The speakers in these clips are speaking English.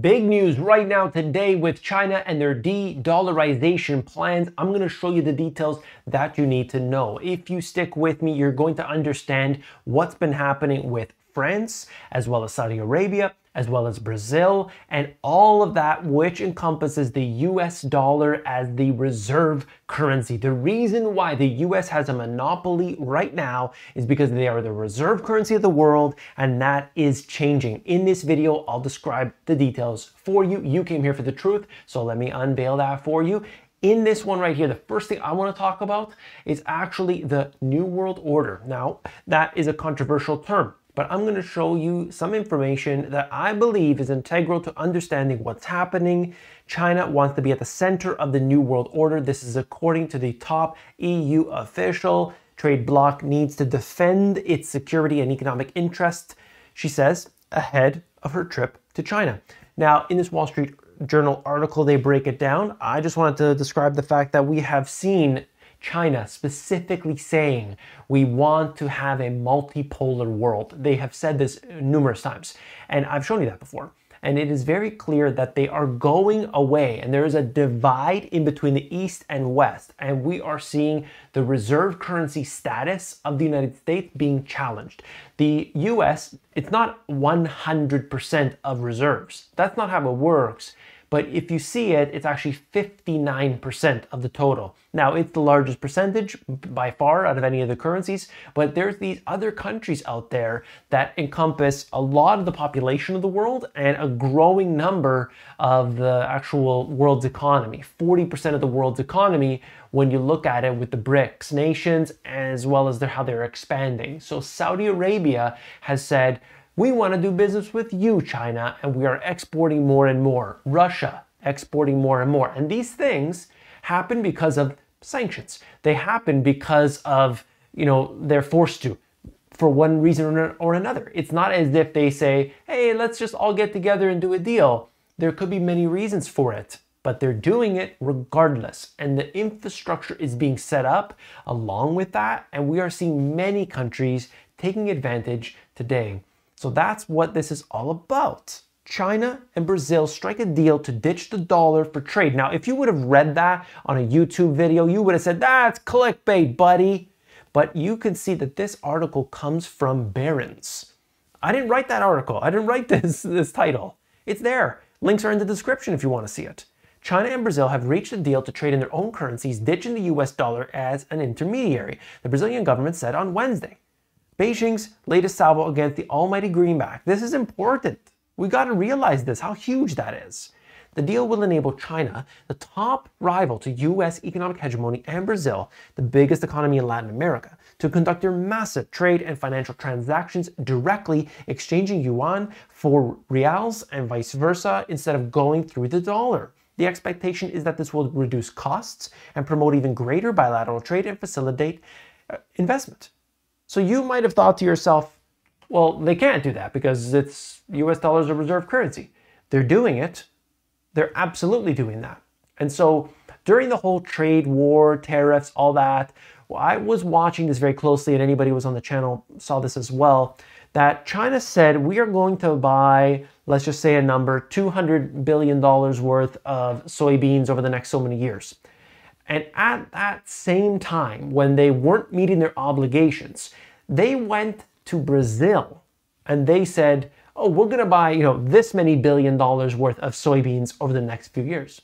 Big news right now today with China and their de-dollarization plans. I'm going to show you the details that you need to know. If you stick with me, you're going to understand what's been happening with France, as well as Saudi Arabia, as well as Brazil, and all of that, which encompasses the US dollar as the reserve currency. The reason why the US has a monopoly right now is because they are the reserve currency of the world, and that is changing. In this video, I'll describe the details for you. You came here for the truth, so let me unveil that for you. In this one right here, the first thing I want to talk about is actually the New World Order. Now, that is a controversial term, but I'm going to show you some information that I believe is integral to understanding what's happening. China wants to be at the center of the New World Order. This is according to the top EU official. Trade bloc needs to defend its security and economic interests, she says, ahead of her trip to China. Now, in this Wall Street Journal article, they break it down. I just wanted to describe the fact that we have seen China specifically saying we want to have a multipolar world. They have said this numerous times, and I've shown you that before. And it is very clear that they are going away, and there is a divide in between the East and West, and we are seeing the reserve currency status of the United States being challenged. The US, it's not 100% of reserves. That's not how it works. But if you see it, it's actually 59% of the total. Now, it's the largest percentage by far out of any of the currencies, but there's these other countries out there that encompass a lot of the population of the world and a growing number of the actual world's economy. 40% of the world's economy when you look at it with the BRICS nations, as well as how they're expanding. So Saudi Arabia has said, we want to do business with you, China, and we are exporting more and more. Russia, exporting more and more. And these things happen because of sanctions. They happen because of, they're forced to, for one reason or another. It's not as if they say, hey, let's just all get together and do a deal. There could be many reasons for it, but they're doing it regardless. And the infrastructure is being set up along with that. And we are seeing many countries taking advantage today. So that's what this is all about. China and Brazil strike a deal to ditch the dollar for trade. Now, if you would have read that on a YouTube video, you would have said, that's clickbait, buddy. But you can see that this article comes from Barron's. I didn't write that article. I didn't write this title. It's there. Links are in the description if you want to see it. China and Brazil have reached a deal to trade in their own currencies, ditching the US dollar as an intermediary, the Brazilian government said on Wednesday. Beijing's latest salvo against the almighty greenback. This is important. We got to realize this, how huge that is. The deal will enable China, the top rival to US economic hegemony, and Brazil, the biggest economy in Latin America, to conduct their massive trade and financial transactions directly, exchanging yuan for reals and vice versa instead of going through the dollar. The expectation is that this will reduce costs and promote even greater bilateral trade and facilitate investment. So you might have thought to yourself, well, they can't do that because it's US dollars a reserve currency. They're doing it. They're absolutely doing that. And so during the whole trade war, tariffs, all that, I was watching this very closely, and anybody who was on the channel saw this as well, that China said we are going to buy, let's just say a number, $200 billion worth of soybeans over the next so many years. And at that same time, when they weren't meeting their obligations, they went to Brazil and they said, oh, we're going to buy, this many $1 billion worth of soybeans over the next few years.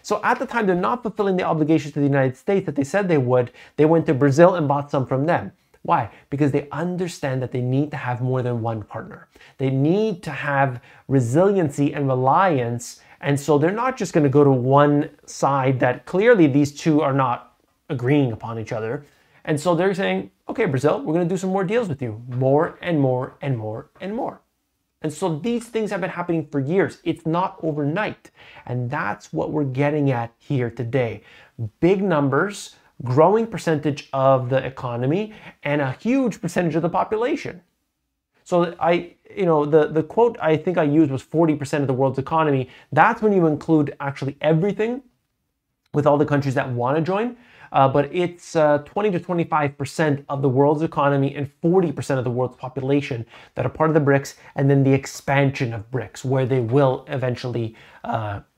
So at the time, they're not fulfilling the obligations to the United States that they said they would. They went to Brazil and bought some from them. Why? Because they understand that they need to have more than one partner. They need to have resiliency and reliance. And so they're not just going to go to one side that clearly these two are not agreeing upon each other. And so they're saying, okay, Brazil, we're going to do some more deals with you. More and more and more and more. And so these things have been happening for years. It's not overnight. And that's what we're getting at here today. Big numbers, growing percentage of the economy, and a huge percentage of the population. So the quote I think I used was 40% of the world's economy. That's when you include actually everything with all the countries that want to join. but it's 20 to 25% of the world's economy and 40% of the world's population that are part of the BRICS, and then the expansion of BRICS, where they will eventually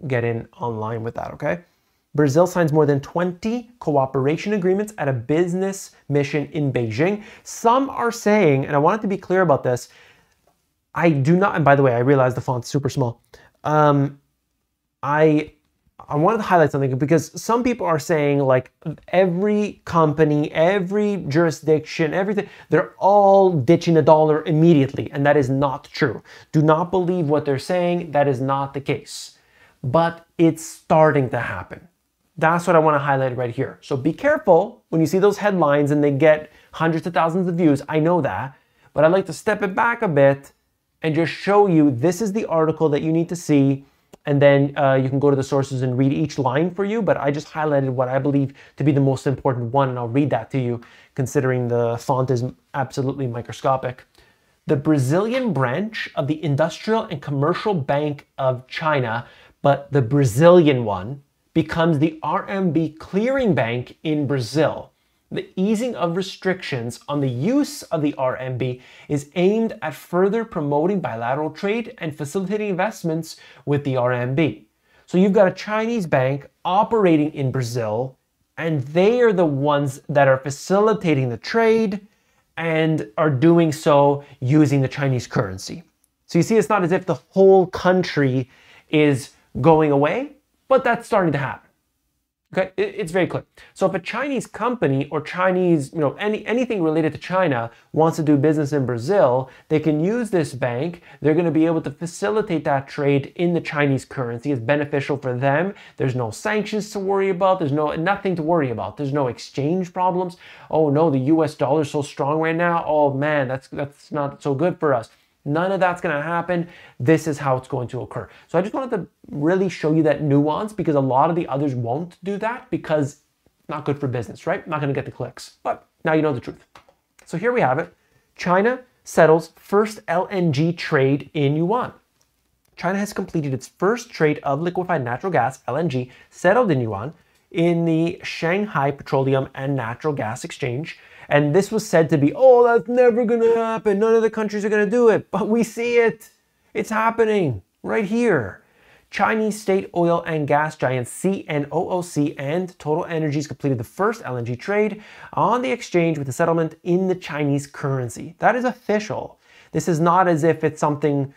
get in online with that, okay? Brazil signs more than 20 cooperation agreements at a business mission in Beijing. Some are saying, and I wanted to be clear about this, I do not, and by the way, I realize the font's super small. I wanted to highlight something because some people are saying like every company, every jurisdiction, everything, they're all ditching the dollar immediately. And that is not true. Do not believe what they're saying. That is not the case. But it's starting to happen. That's what I want to highlight right here. So be careful when you see those headlines and they get hundreds of thousands of views. I know that, but I'd like to step it back a bit and just show you this is the article that you need to see. And then you can go to the sources and read each line for you. But I just highlighted what I believe to be the most important one, and I'll read that to you, considering the font is absolutely microscopic. The Brazilian branch of the Industrial and Commercial Bank of China, but the Brazilian one, becomes the RMB clearing bank in Brazil. The easing of restrictions on the use of the RMB is aimed at further promoting bilateral trade and facilitating investments with the RMB. So you've got a Chinese bank operating in Brazil, and they are the ones that are facilitating the trade and are doing so using the Chinese currency. So you see, it's not as if the whole country is going away, but that's starting to happen. Okay, it's very clear. So if a Chinese company or Chinese, anything related to China wants to do business in Brazil, they can use this bank. They're going to be able to facilitate that trade in the Chinese currency. It's beneficial for them. There's no sanctions to worry about. There's nothing to worry about. There's no exchange problems. Oh no, the US dollar is so strong right now. Oh man, that's not so good for us. None of that's going to happen. This is how it's going to occur. So I just wanted to really show you that nuance, because a lot of the others won't do that because it's not good for business, right? Not going to get the clicks. But now you know the truth. So here we have it. China settles first LNG trade in yuan. China has completed its first trade of liquefied natural gas, LNG, settled in yuan in the Shanghai Petroleum and Natural Gas Exchange. And this was said to be, oh, that's never going to happen. None of the countries are going to do it. But we see it. It's happening right here. Chinese state oil and gas giants CNOOC and TotalEnergies completed the first LNG trade on the exchange with the settlement in the Chinese currency. That is official. This is not as if it's something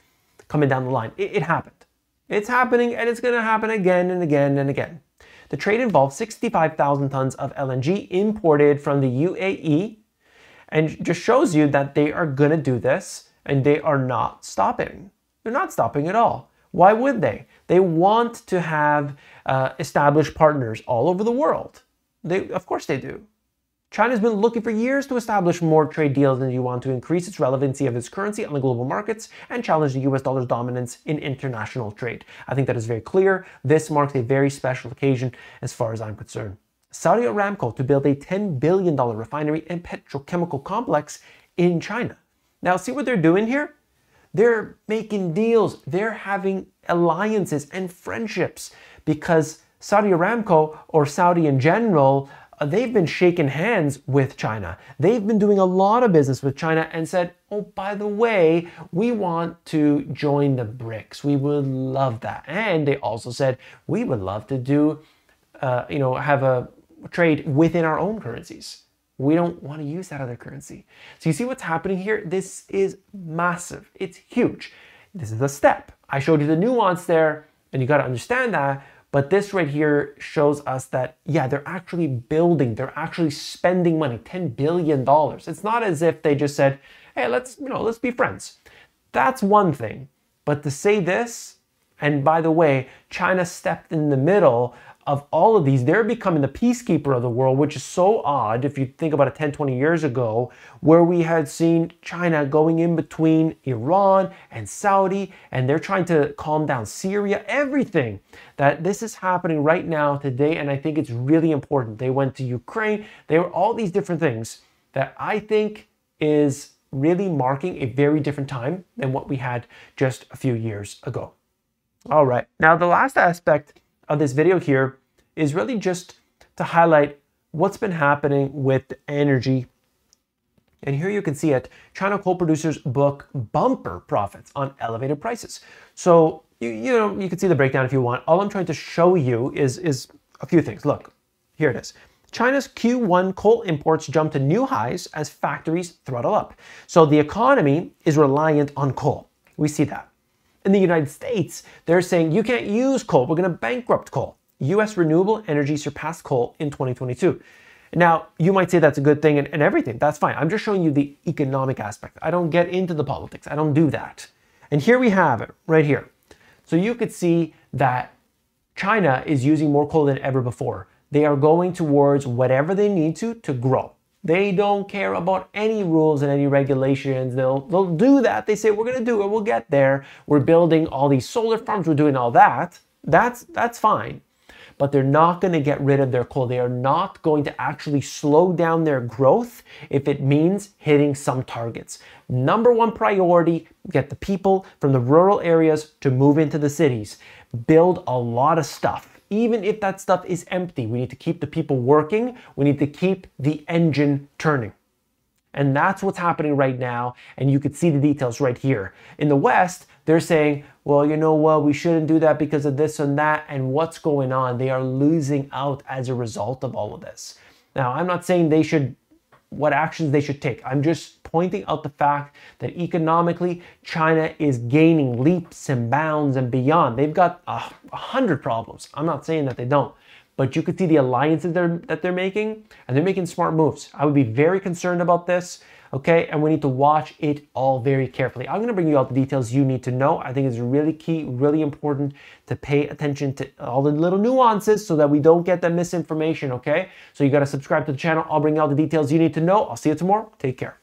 coming down the line. It happened. It's happening, and it's going to happen again and again and again. The trade involved 65,000 tons of LNG imported from the UAE, and just shows you that they are going to do this, and they are not stopping. They're not stopping at all. Why would they? They want to have established partners all over the world. Of course they do. China's been looking for years to establish more trade deals in yuan to increase its relevancy of its currency on the global markets and challenge the US dollar's dominance in international trade. I think that is very clear. This marks a very special occasion as far as I'm concerned. Saudi Aramco to build a $10 billion refinery and petrochemical complex in China. Now see what they're doing here? They're making deals. They're having alliances and friendships, because Saudi Aramco, or Saudi in general, they've been shaking hands with China. They've been doing a lot of business with China and said, oh, by the way, we want to join the BRICS. We would love that. And they also said, we would love to do, have a trade within our own currencies. We don't want to use that other currency. So you see what's happening here? This is massive. It's huge. This is a step. I showed you the nuance there, and you got to understand that. But this right here shows us that, yeah, they're actually building, they're actually spending money, $10 billion. It's not as if they just said, hey, let's be friends. That's one thing. But to say this, and by the way, China stepped in the middle of all of these. They're becoming the peacekeeper of the world, which is so odd if you think about it 10, 20 years ago, where we had seen China going in between Iran and Saudi, and they're trying to calm down Syria, everything. That this is happening right now today, and I think it's really important. They went to Ukraine. They were all these different things that I think is really marking a very different time than what we had just a few years ago. All right, now the last aspect of this video here is really just to highlight what's been happening with energy. And here you can see it. China coal producers book bumper profits on elevated prices. So, you can see the breakdown if you want. All I'm trying to show you is a few things. Look, here it is. China's Q1 coal imports jumped to new highs as factories throttle up. So the economy is reliant on coal. We see that. In the United States, they're saying you can't use coal. We're going to bankrupt coal. U.S. renewable energy surpassed coal in 2022. Now, you might say that's a good thing and everything. That's fine. I'm just showing you the economic aspect. I don't get into the politics. I don't do that. And here we have it right here. So you could see that China is using more coal than ever before. They are going towards whatever they need to grow. They don't care about any rules and any regulations. They'll do that. They say, we're going to do it. We'll get there. We're building all these solar farms. We're doing all that. That's fine. But they're not going to get rid of their coal. They are not going to actually slow down their growth if it means hitting some targets. Number one priority, get the people from the rural areas to move into the cities. Build a lot of stuff. Even if that stuff is empty, we need to keep the people working. We need to keep the engine turning. And that's what's happening right now. And you could see the details right here. In the West, they're saying, well, you know what, we shouldn't do that because of this and that. And what's going on? They are losing out as a result of all of this. Now, I'm not saying what actions they should take. I'm just pointing out the fact that economically, China is gaining leaps and bounds and beyond. They've got 100 problems. I'm not saying that they don't. But you could see the alliances that they're making, and they're making smart moves. I would be very concerned about this, okay? And we need to watch it all very carefully. I'm gonna bring you all the details you need to know. I think it's really key, really important to pay attention to all the little nuances so that we don't get the misinformation, okay? So you gotta subscribe to the channel. I'll bring you all the details you need to know. I'll see you tomorrow. Take care.